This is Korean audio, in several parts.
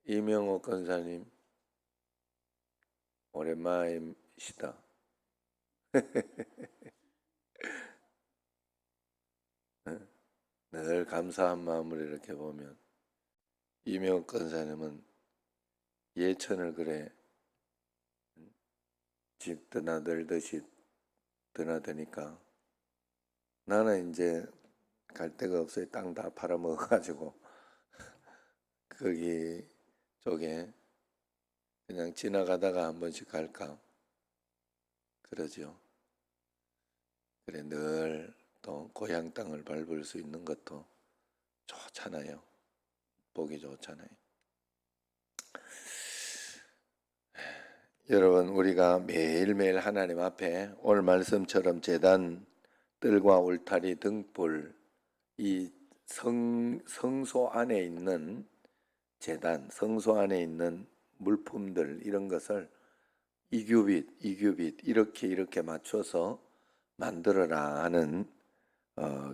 이명옥 권사님, 오랜만이시다. 늘 감사한 마음으로 이렇게 보면 이명옥 권사님은 예천을 그래 집 드나들듯이 드나드니까 나는 이제 갈 데가 없어요. 땅 다 팔아먹어가지고 거기 쪽에 그냥 지나가다가 한 번씩 갈까 그러죠. 그래 늘 또 고향 땅을 밟을 수 있는 것도 좋잖아요. 보기 좋잖아요. 여러분, 우리가 매일매일 하나님 앞에 오늘 말씀처럼 제단, 뜰과 울타리, 등불, 이 성소 안에 있는 제단, 성소 안에 있는 물품들 이런 것을 이규빗 이렇게 맞춰서 만들어라 하는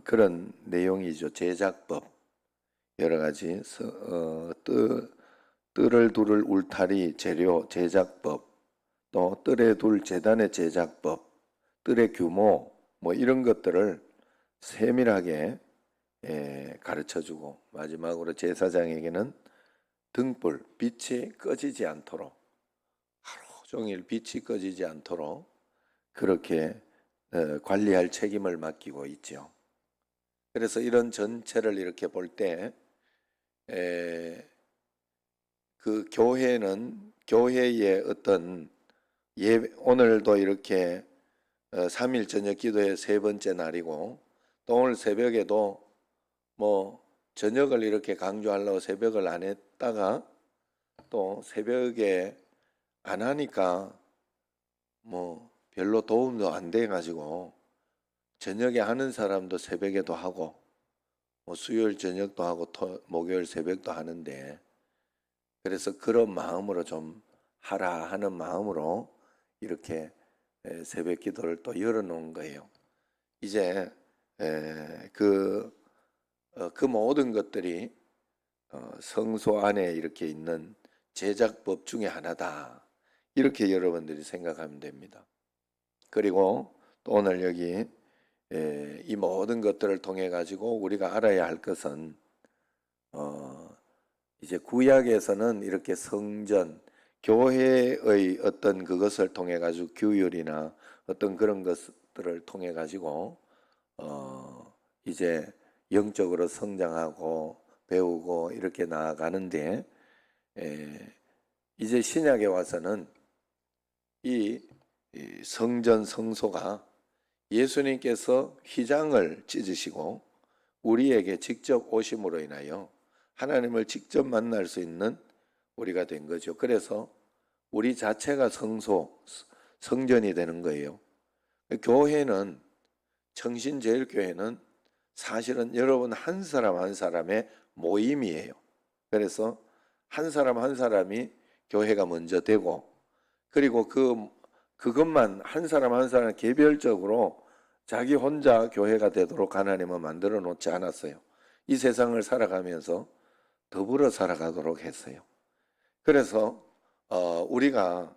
그런 내용이죠. 제작법 여러 가지 뜰을 두를 울타리 재료 제작법, 또 뜰에 둘 제단의 제작법, 뜰의 규모 뭐 이런 것들을 세밀하게 가르쳐주고 마지막으로 제사장에게는 등불, 빛이 꺼지지 않도록 하루 종일 빛이 꺼지지 않도록 그렇게 관리할 책임을 맡기고 있죠. 그래서 이런 전체를 이렇게 볼 때 그 교회의 어떤 오늘도 이렇게 3일 저녁 기도의 세 번째 날이고 또 오늘 새벽에도 뭐 저녁을 이렇게 강조하려고 새벽을 안 했다가 또 새벽에 안 하니까 뭐 별로 도움도 안 돼 가지고 저녁에 하는 사람도 새벽에도 하고 뭐 수요일 저녁도 하고 목요일 새벽도 하는데 그래서 그런 마음으로 좀 하라 하는 마음으로 이렇게 새벽 기도를 또 열어놓은 거예요. 이제 그 모든 것들이 성소 안에 이렇게 있는 제작법 중에 하나다. 이렇게 여러분들이 생각하면 됩니다. 그리고 또 오늘 여기 이 모든 것들을 통해 가지고 우리가 알아야 할 것은 이제 구약에서는 이렇게 성전, 교회의 어떤 그것을 통해 가지고 규율이나 어떤 그런 것들을 통해 가지고 이제 영적으로 성장하고 배우고 이렇게 나아가는데 이제 신약에 와서는 이 성전 성소가 예수님께서 휘장을 찢으시고 우리에게 직접 오심으로 인하여 하나님을 직접 만날 수 있는 우리가 된 거죠. 그래서 우리 자체가 성전이 되는 거예요. 교회는 청신제일교회는 사실은 여러분 한 사람 한 사람의 모임이에요. 그래서 한 사람 한 사람이 교회가 먼저 되고 그리고 그것만 한 사람 한 사람 개별적으로 자기 혼자 교회가 되도록 하나님은 만들어 놓지 않았어요. 이 세상을 살아가면서 더불어 살아가도록 했어요. 그래서 우리가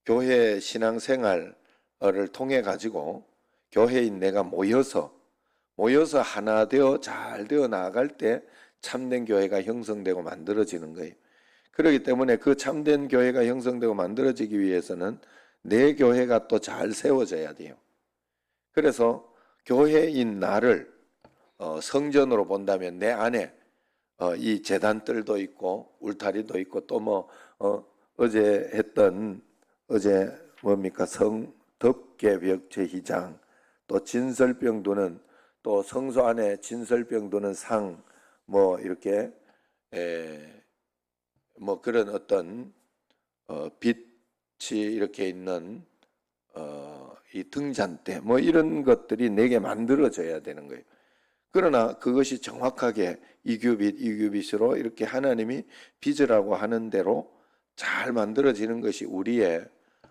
교회 신앙생활을 통해 가지고 교회인 내가 모여서 하나 되어 잘 되어 나아갈 때 참된 교회가 형성되고 만들어지는 거예요. 그렇기 때문에 그 참된 교회가 형성되고 만들어지기 위해서는 내 교회가 또 잘 세워져야 돼요. 그래서 교회인 나를 성전으로 본다면 내 안에 이 제단들도 있고 울타리도 있고 또 뭐 어제 뭡니까 덮개 벽체 휘장 또 진설병 두는 또 성소 안에 진설병 두는 상 뭐 이렇게 뭐 그런 어떤 빛이 이렇게 있는 이 등잔대 뭐 이런 것들이 내게 만들어져야 되는 거예요. 그러나 그것이 정확하게 이규빗으로 이렇게 하나님이 빚으라고 하는 대로 잘 만들어지는 것이 우리의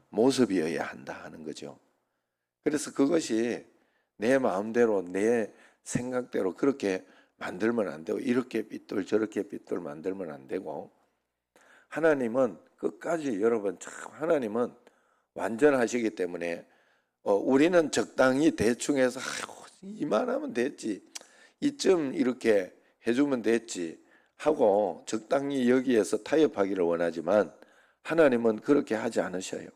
모습이어야 한다 하는 거죠. 그래서 그것이 내 마음대로 내 생각대로 그렇게 만들면 안 되고 이렇게 삐뚤 저렇게 삐뚤 만들면 안 되고 하나님은 끝까지 여러분 참 하나님은 완전하시기 때문에 우리는 적당히 대충 해서 이만하면 됐지, 이쯤 이렇게 해주면 됐지 하고 적당히 여기에서 타협하기를 원하지만 하나님은 그렇게 하지 않으셔요.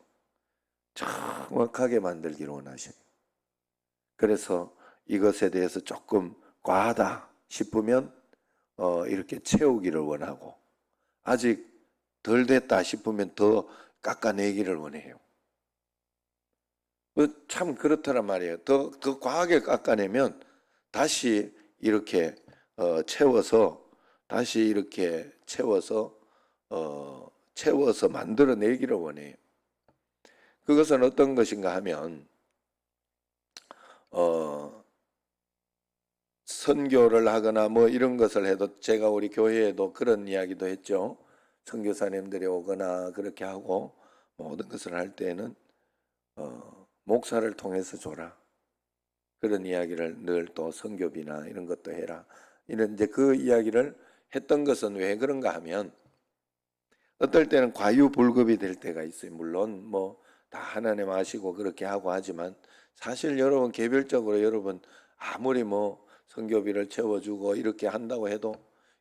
정확하게 만들기를 원하셔요. 그래서 이것에 대해서 조금 과하다 싶으면 이렇게 채우기를 원하고, 아직 덜 됐다 싶으면 더 깎아내기를 원해요. 참 그렇더란 말이에요. 더 과하게 깎아내면 다시 이렇게 채워서 다시 이렇게 채워서 만들어내기를 원해요. 그것은 어떤 것인가 하면 선교를 하거나 뭐 이런 것을 해도, 제가 우리 교회에도 그런 이야기도 했죠. 선교사님들이 오거나 그렇게 하고 모든 것을 할 때에는 목사를 통해서 줘라, 그런 이야기를 늘, 또 선교비나 이런 것도 해라, 이런 이제 그 이야기를 했던 것은 왜 그런가 하면, 어떨 때는 과유불급이 될 때가 있어요. 물론 뭐 다 하나님 아시고 그렇게 하고 하지만, 사실 여러분 개별적으로 여러분 아무리 뭐 선교비를 채워주고 이렇게 한다고 해도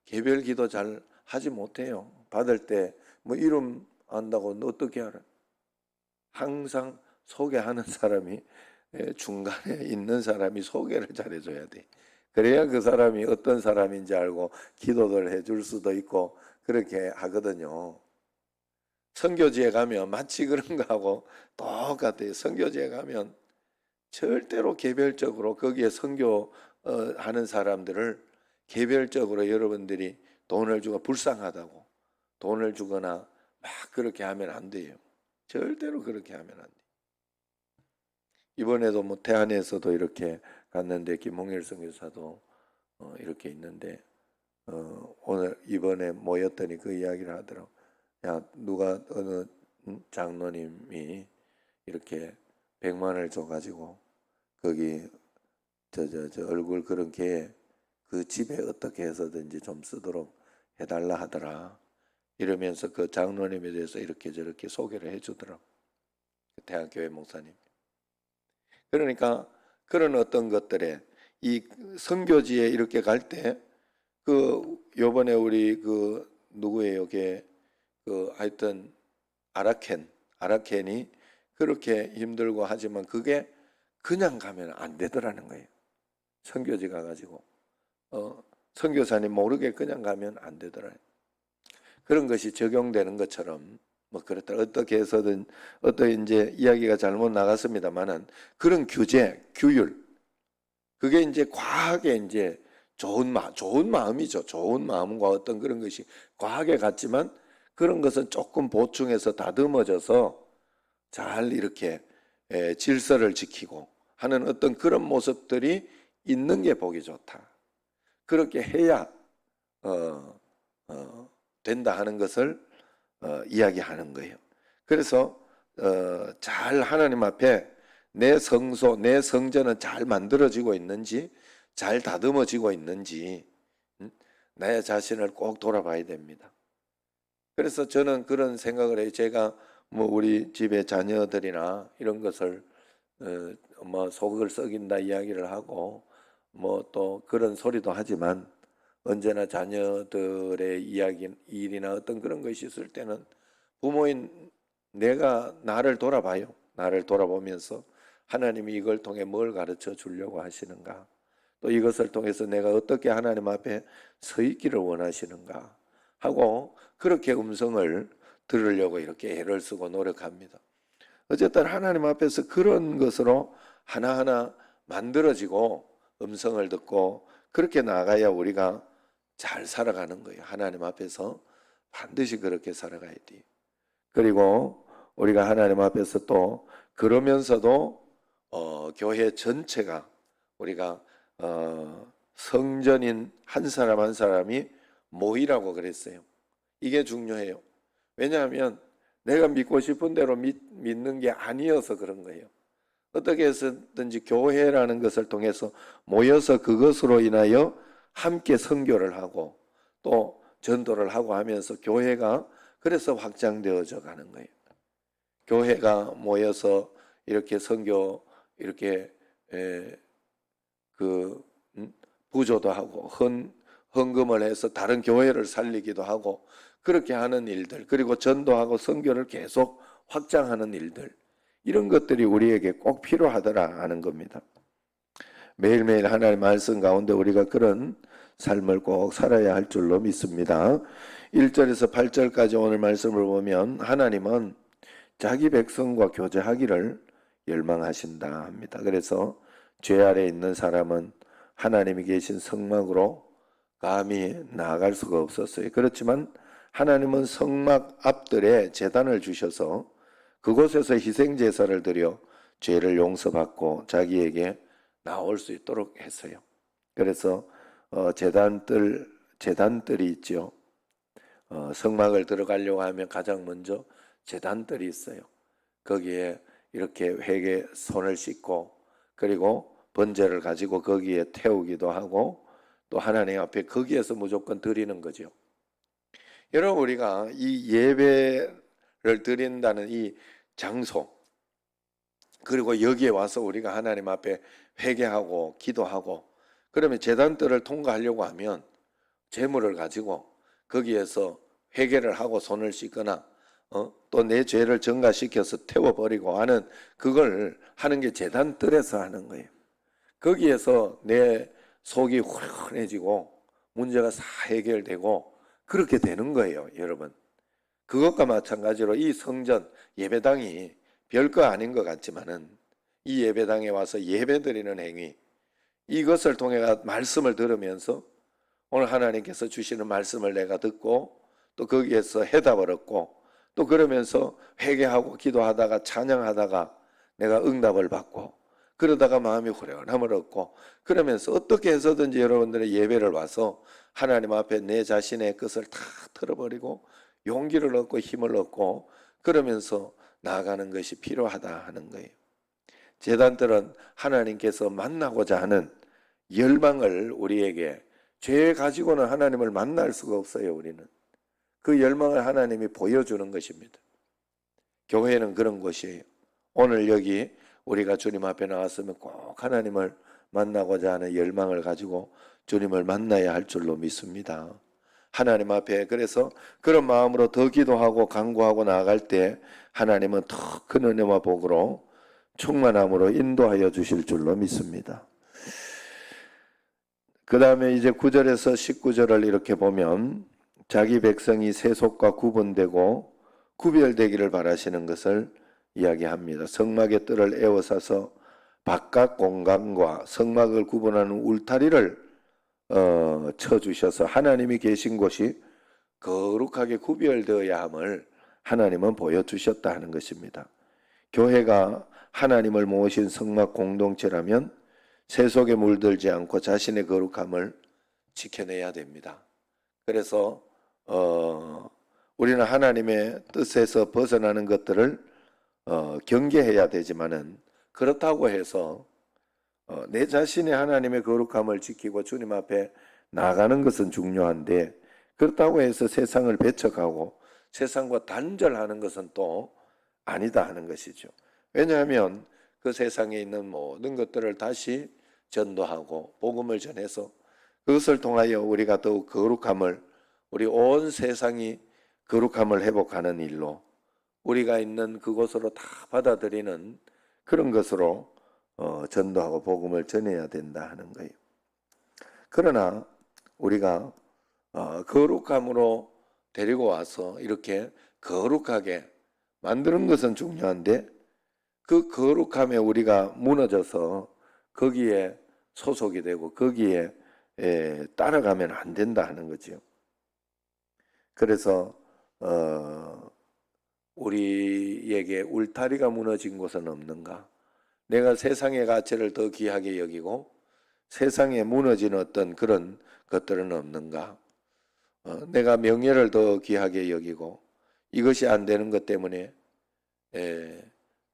개별 기도 잘 하지 못해요. 받을 때 뭐 이름 안다고 어떻게 알아? 항상 소개하는 사람이, 중간에 있는 사람이 소개를 잘해줘야 돼. 그래야 그 사람이 어떤 사람인지 알고 기도를 해줄 수도 있고 그렇게 하거든요. 선교지에 가면 마치 그런 거하고 똑같아요. 선교지에 가면 절대로 개별적으로 거기에 선교 하는 사람들을 개별적으로 여러분들이 돈을 주고, 불쌍하다고 돈을 주거나 막 그렇게 하면 안 돼요. 절대로 그렇게 하면 안 돼요. 이번에도 뭐 태안에서도 이렇게 갔는데, 김홍일 선교사도 이렇게 있는데 오늘 이번에 모였더니 그 이야기를 하더라고. 야, 누가 어느 장로님이 이렇게 100만을 줘가지고 거기 저 얼굴 그런 게 그 집에 어떻게 해서든지 좀 쓰도록 해달라 하더라, 이러면서 그 장로님에 대해서 이렇게 저렇게 소개를 해주더라고, 대학교회 목사님. 그러니까 그런 어떤 것들에, 이 선교지에 이렇게 갈 때 요번에 우리 누구예요? 하여튼 아라켄이 그렇게 힘들고 하지만 그게 그냥 가면 안 되더라는 거예요. 선교지 가가지고 선교사님 모르게 그냥 가면 안 되더라요. 그런 것이 적용되는 것처럼 뭐 그렇다, 어떻게 해서든 이제 이야기가 잘못 나갔습니다만은, 그런 규율, 그게 이제 과하게 이제 좋은 마음이죠. 좋은 마음과 어떤 그런 것이 과하게 갔지만, 그런 것은 조금 보충해서 다듬어져서 잘 이렇게 질서를 지키고 하는 어떤 그런 모습들이 있는 게 보기 좋다. 그렇게 해야 된다 하는 것을 이야기하는 거예요. 그래서 잘 하나님 앞에 내 성소, 내 성전은 잘 만들어지고 있는지, 잘 다듬어지고 있는지 내 자신을 꼭 돌아봐야 됩니다. 그래서 저는 그런 생각을 해요. 제가 뭐 우리 집의 자녀들이나 이런 것을 뭐 속을 썩인다 이야기를 하고 뭐 또 그런 소리도 하지만, 언제나 자녀들의 일이나 어떤 그런 것이 있을 때는 부모인 내가 나를 돌아봐요. 나를 돌아보면서 하나님이 이걸 통해 뭘 가르쳐 주려고 하시는가, 또 이것을 통해서 내가 어떻게 하나님 앞에 서 있기를 원하시는가 하고, 그렇게 음성을 들으려고 이렇게 애를 쓰고 노력합니다. 어쨌든 하나님 앞에서 그런 것으로 하나하나 만들어지고 음성을 듣고 그렇게 나가야 우리가 잘 살아가는 거예요. 하나님 앞에서 반드시 그렇게 살아가야 돼요. 그리고 우리가 하나님 앞에서 또 그러면서도 교회 전체가 우리가 성전인 한 사람 한 사람이 모이라고 그랬어요. 이게 중요해요. 왜냐하면 내가 믿고 싶은 대로 믿는 게 아니어서 그런 거예요. 어떻게 해서든지 교회라는 것을 통해서 모여서 그것으로 인하여 함께 선교를 하고 또 전도를 하고 하면서 교회가 그래서 확장되어져 가는 거예요. 교회가 모여서 이렇게 선교 이렇게 그 부조도 하고 헌금을 해서 다른 교회를 살리기도 하고 그렇게 하는 일들, 그리고 전도하고 선교를 계속 확장하는 일들, 이런 것들이 우리에게 꼭 필요하더라 하는 겁니다. 매일매일 하나님의 말씀 가운데 우리가 그런 삶을 꼭 살아야 할 줄로 믿습니다. 1절에서 8절까지 오늘 말씀을 보면 하나님은 자기 백성과 교제하기를 열망하신다 합니다. 그래서 죄 아래 있는 사람은 하나님이 계신 성막으로 감히 나아갈 수가 없었어요. 그렇지만 하나님은 성막 앞들에 제단을 주셔서 그곳에서 희생제사를 드려 죄를 용서받고 자기에게 나올 수 있도록 했어요. 그래서 제단들이 있죠. 성막을 들어가려고 하면 가장 먼저 제단들이 있어요. 거기에 이렇게 회개 손을 씻고 그리고 번제를 가지고 거기에 태우기도 하고 또 하나님 앞에 거기에서 무조건 드리는 거죠. 여러분, 우리가 이 예배를 드린다는 이 장소, 그리고 여기에 와서 우리가 하나님 앞에 회개하고 기도하고 그러면 제단들을 통과하려고 하면 제물을 가지고 거기에서 회개를 하고 손을 씻거나 또 내 죄를 전가시켜서 태워버리고 하는, 그걸 하는 게 제단들에서 하는 거예요. 거기에서 내 속이 후련해지고 문제가 다 해결되고 그렇게 되는 거예요, 여러분. 그것과 마찬가지로 이 성전 예배당이 별거 아닌 것 같지만은 이 예배당에 와서 예배드리는 행위, 이것을 통해 말씀을 들으면서 오늘 하나님께서 주시는 말씀을 내가 듣고 또 거기에서 해답을 얻고 또 그러면서 회개하고 기도하다가 찬양하다가 내가 응답을 받고 그러다가 마음이 후련함을 얻고 그러면서 어떻게 해서든지 여러분들의 예배를 와서 하나님 앞에 내 자신의 것을 다 털어버리고 용기를 얻고 힘을 얻고 그러면서 나아가는 것이 필요하다 하는 거예요. 제단들은 하나님께서 만나고자 하는 열망을 우리에게, 죄 가지고는 하나님을 만날 수가 없어요. 우리는 그 열망을 하나님이 보여주는 것입니다. 교회는 그런 곳이에요. 오늘 여기 우리가 주님 앞에 나왔으면 꼭 하나님을 만나고자 하는 열망을 가지고 주님을 만나야 할 줄로 믿습니다. 하나님 앞에 그래서 그런 마음으로 더 기도하고 간구하고 나아갈 때 하나님은 더 큰 은혜와 복으로 충만함으로 인도하여 주실 줄로 믿습니다. 그 다음에 이제 9절에서 19절을 이렇게 보면 자기 백성이 세속과 구분되고 구별되기를 바라시는 것을 이야기합니다. 성막의 뜰을 에워싸서 바깥 공간과 성막을 구분하는 울타리를 쳐주셔서 하나님이 계신 곳이 거룩하게 구별되어야 함을 하나님은 보여주셨다 하는 것입니다. 교회가 하나님을 모신 성막 공동체라면 세속에 물들지 않고 자신의 거룩함을 지켜내야 됩니다. 그래서 우리는 하나님의 뜻에서 벗어나는 것들을 경계해야 되지만은 그렇다고 해서 내 자신의 하나님의 거룩함을 지키고 주님 앞에 나아가는 것은 중요한데 그렇다고 해서 세상을 배척하고 세상과 단절하는 것은 또 아니다 하는 것이죠. 왜냐하면 그 세상에 있는 모든 것들을 다시 전도하고 복음을 전해서 그것을 통하여 우리가 더욱 거룩함을, 우리 온 세상이 거룩함을 회복하는 일로 우리가 있는 그곳으로 다 받아들이는 그런 것으로 전도하고 복음을 전해야 된다 하는 거예요. 그러나 우리가 거룩함으로 데리고 와서 이렇게 거룩하게 만드는 것은 중요한데 그 거룩함에 우리가 무너져서 거기에 소속이 되고 거기에 따라가면 안 된다 하는 거죠. 그래서 우리에게 울타리가 무너진 곳은 없는가? 내가 세상의 가치를 더 귀하게 여기고 세상에 무너진 어떤 그런 것들은 없는가? 내가 명예를 더 귀하게 여기고 이것이 안 되는 것 때문에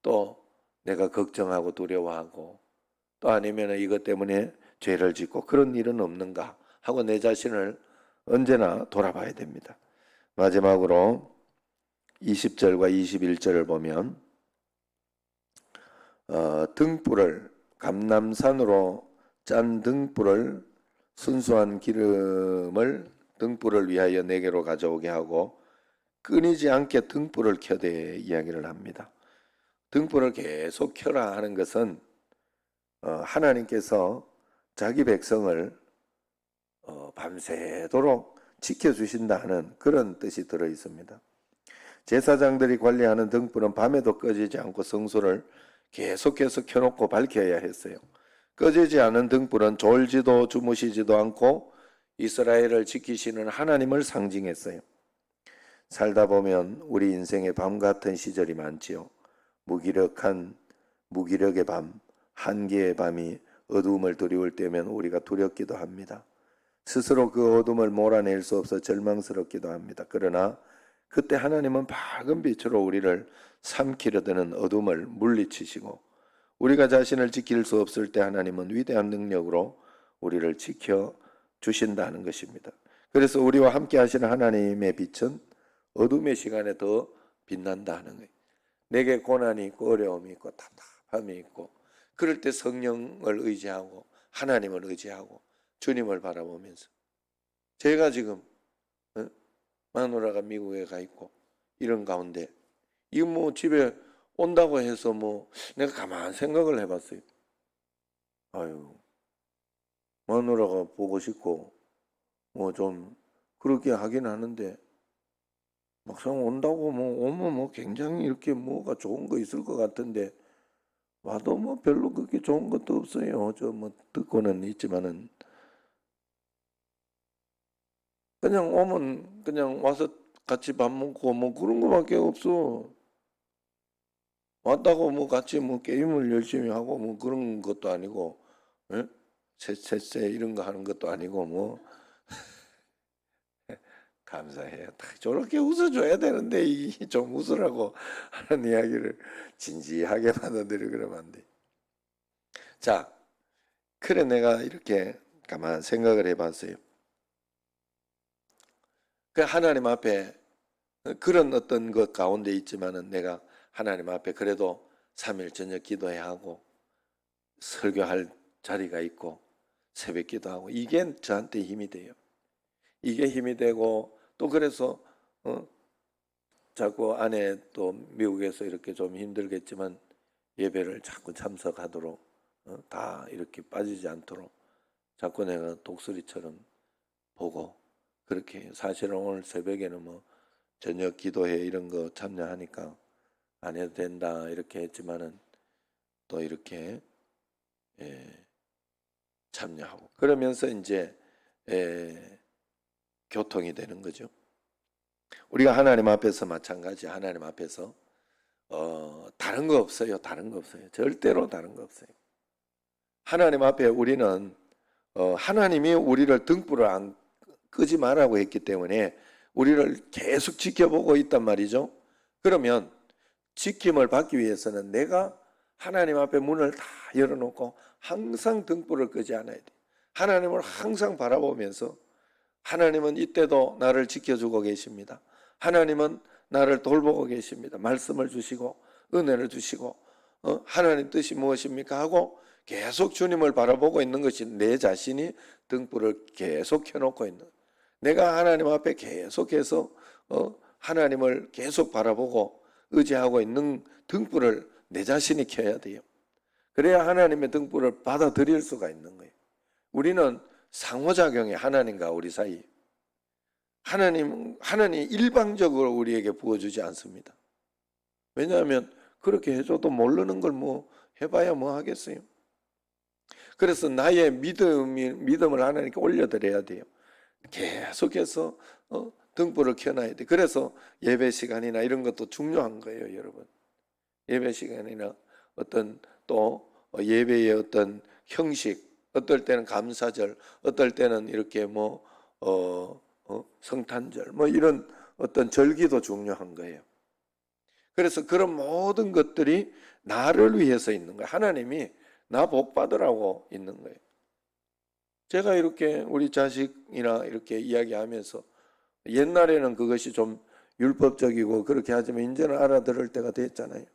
또 내가 걱정하고 두려워하고 또 아니면 이것 때문에 죄를 짓고 그런 일은 없는가 하고 내 자신을 언제나 돌아봐야 됩니다. 마지막으로 20절과 21절을 보면 등불을 감람산으로 짠 등불을 순수한 기름을 등불을 위하여 내게로 가져오게 하고 끊이지 않게 등불을 켜되 이야기를 합니다. 등불을 계속 켜라 하는 것은 하나님께서 자기 백성을 밤새도록 지켜주신다 하는 그런 뜻이 들어 있습니다. 제사장들이 관리하는 등불은 밤에도 꺼지지 않고 성소를 계속해서 켜놓고 밝혀야 했어요. 꺼지지 않은 등불은 졸지도 주무시지도 않고 이스라엘을 지키시는 하나님을 상징했어요. 살다 보면 우리 인생에 밤 같은 시절이 많지요. 무기력의 밤, 한계의 밤이 어두움을 드리울 때면 우리가 두렵기도 합니다. 스스로 그 어둠을 몰아낼 수 없어 절망스럽기도 합니다. 그러나 그때 하나님은 밝은 빛으로 우리를 삼키려 드는 어둠을 물리치시고 우리가 자신을 지킬 수 없을 때 하나님은 위대한 능력으로 우리를 지켜주신다는 것입니다. 그래서 우리와 함께 하시는 하나님의 빛은 어둠의 시간에 더 빛난다 하는 거예요. 내게 고난이 있고 어려움이 있고 답답함이 있고 그럴 때 성령을 의지하고 하나님을 의지하고 주님을 바라보면서 제가 지금 마누라가 미국에 가 있고 이런 가운데 이거 뭐 집에 온다고 해서 뭐 내가 가만 생각을 해봤어요. 아유 마누라가 보고 싶고 뭐 좀 그렇게 하긴 하는데 막상 온다고 뭐 오면 뭐 굉장히 이렇게 뭐가 좋은 거 있을 것 같은데 와도 뭐 별로 그렇게 좋은 것도 없어요. 저 뭐 듣고는 있지만은 그냥 오면 그냥 와서 같이 밥 먹고 뭐 그런 거밖에 없어. 왔다고 뭐 같이 뭐 게임을 열심히 하고 뭐 그런 것도 아니고, 예? 쎄 이런 거 하는 것도 아니고 뭐 감사해요. 저렇게 웃어줘야 되는데 좀 웃으라고 하는 이야기를 진지하게 받아들여 그러면 안 돼. 자, 그래 내가 이렇게 가만 생각을 해봤어요. 그 하나님 앞에 그런 어떤 것 가운데 있지만은 내가 하나님 앞에 그래도 3일 저녁 기도해야 하고 설교할 자리가 있고 새벽 기도하고 이게 저한테 힘이 돼요. 이게 힘이 되고 또 그래서 자꾸 아내 또 미국에서 이렇게 좀 힘들겠지만 예배를 자꾸 참석하도록 다 이렇게 빠지지 않도록 자꾸 내가 독수리처럼 보고 그렇게 사실은 오늘 새벽에는 뭐 저녁 기도회 이런 거 참여하니까 안 해도 된다 이렇게 했지만은 또 이렇게 참여하고 그러면서 이제 교통이 되는 거죠. 우리가 하나님 앞에서 마찬가지 하나님 앞에서 다른 거 없어요. 다른 거 없어요. 절대로 다른 거 없어요. 하나님 앞에 우리는 하나님이 우리를 등불을 안 끄지 말라고 했기 때문에 우리를 계속 지켜보고 있단 말이죠. 그러면 지킴을 받기 위해서는 내가 하나님 앞에 문을 다 열어놓고 항상 등불을 끄지 않아야 돼. 하나님을 항상 바라보면서 하나님은 이때도 나를 지켜주고 계십니다. 하나님은 나를 돌보고 계십니다. 말씀을 주시고 은혜를 주시고 하나님 뜻이 무엇입니까 하고 계속 주님을 바라보고 있는 것이 내 자신이 등불을 계속 켜놓고 있는 내가 하나님 앞에 계속해서 하나님을 계속 바라보고 의지하고 있는 등불을 내 자신이 켜야 돼요. 그래야 하나님의 등불을 받아들일 수가 있는 거예요. 우리는 상호작용이 하나님과 우리 사이. 하나님이 일방적으로 우리에게 부어주지 않습니다. 왜냐하면 그렇게 해줘도 모르는 걸 뭐 해봐야 뭐 하겠어요. 그래서 나의 믿음을 하나님께 올려드려야 돼요. 계속해서 등불을 켜놔야 돼. 그래서 예배 시간이나 이런 것도 중요한 거예요, 여러분. 예배 시간이나 어떤 또 예배의 어떤 형식, 어떨 때는 감사절, 어떨 때는 이렇게 뭐 성탄절, 뭐 이런 어떤 절기도 중요한 거예요. 그래서 그런 모든 것들이 나를 위해서 있는 거예요. 하나님이 나 복 받으라고 있는 거예요. 제가 이렇게 우리 자식이나 이렇게 이야기하면서 옛날에는 그것이 좀 율법적이고 그렇게 하지만 이제는 알아들을 때가 됐잖아요.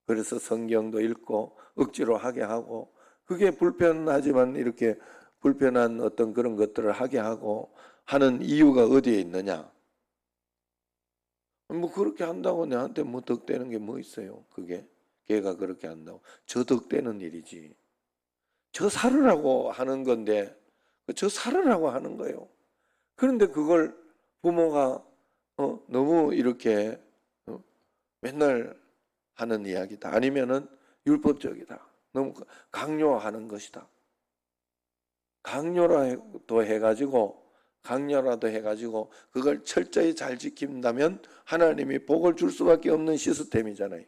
그래서 성경도 읽고 억지로 하게 하고, 그게 불편하지만 이렇게 불편한 어떤 그런 것들을 하게 하고 하는 이유가 어디에 있느냐? 뭐 그렇게 한다고 내한테 뭐 덕되는 게 뭐 있어요? 그게 걔가 그렇게 한다고 저 덕되는 일이지. 저 살으라고 하는 건데 저 살으라고 하는 거예요. 그런데 그걸 부모가 너무 이렇게 맨날 하는 이야기다. 아니면은 율법적이다. 너무 강요하는 것이다. 강요라도 해가지고 그걸 철저히 잘 지킨다면 하나님이 복을 줄 수밖에 없는 시스템이잖아요.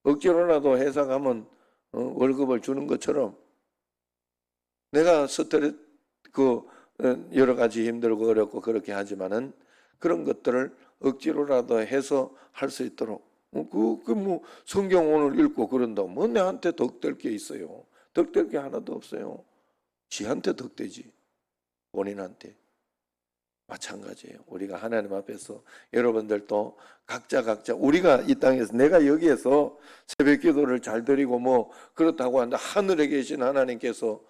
억지로라도 회사 가면 월급을 주는 것처럼 내가 여러 가지 힘들고 어렵고 그렇게 하지만은 그런 것들을 억지로라도 해서 할 수 있도록 뭐 성경 오늘 읽고 그런다고 뭐 내한테 덕될 게 있어요. 덕될 게 하나도 없어요. 지한테 덕되지. 본인한테. 마찬가지예요. 우리가 하나님 앞에서 여러분들도 각자 우리가 이 땅에서 내가 여기에서 새벽 기도를 잘 드리고 뭐 그렇다고 하는데 하늘에 계신 하나님께서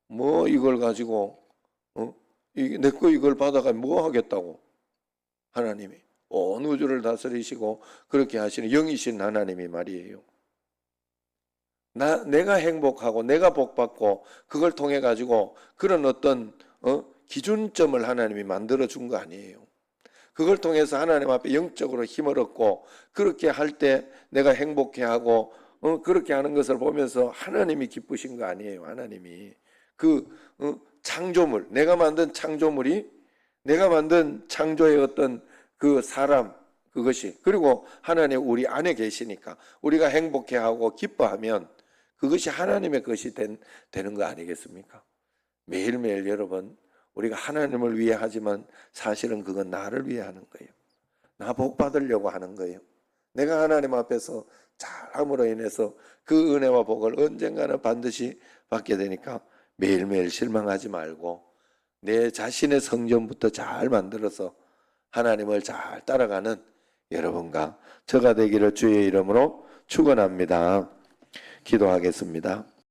뭐 이걸 가지고 내 거 이걸 받아가 뭐 하겠다고. 하나님이 온 우주를 다스리시고 그렇게 하시는 영이신 하나님이 말이에요. 내가 행복하고 내가 복받고 그걸 통해 가지고 그런 어떤 기준점을 하나님이 만들어 준 거 아니에요. 그걸 통해서 하나님 앞에 영적으로 힘을 얻고 그렇게 할 때 내가 행복해하고 그렇게 하는 것을 보면서 하나님이 기쁘신 거 아니에요. 하나님이 창조물, 내가 만든 창조물이 내가 만든 창조의 어떤 그 사람 그것이, 그리고 하나님 우리 안에 계시니까 우리가 행복해하고 기뻐하면 그것이 하나님의 것이 되는 거 아니겠습니까? 매일매일 여러분 우리가 하나님을 위해 하지만 사실은 그건 나를 위해 하는 거예요. 나 복 받으려고 하는 거예요. 내가 하나님 앞에서 잘함으로 인해서 그 은혜와 복을 언젠가는 반드시 받게 되니까 매일매일 실망하지 말고 내 자신의 성전부터 잘 만들어서 하나님을 잘 따라가는 여러분과 저가 되기를 주의 이름으로 축원합니다. 기도하겠습니다.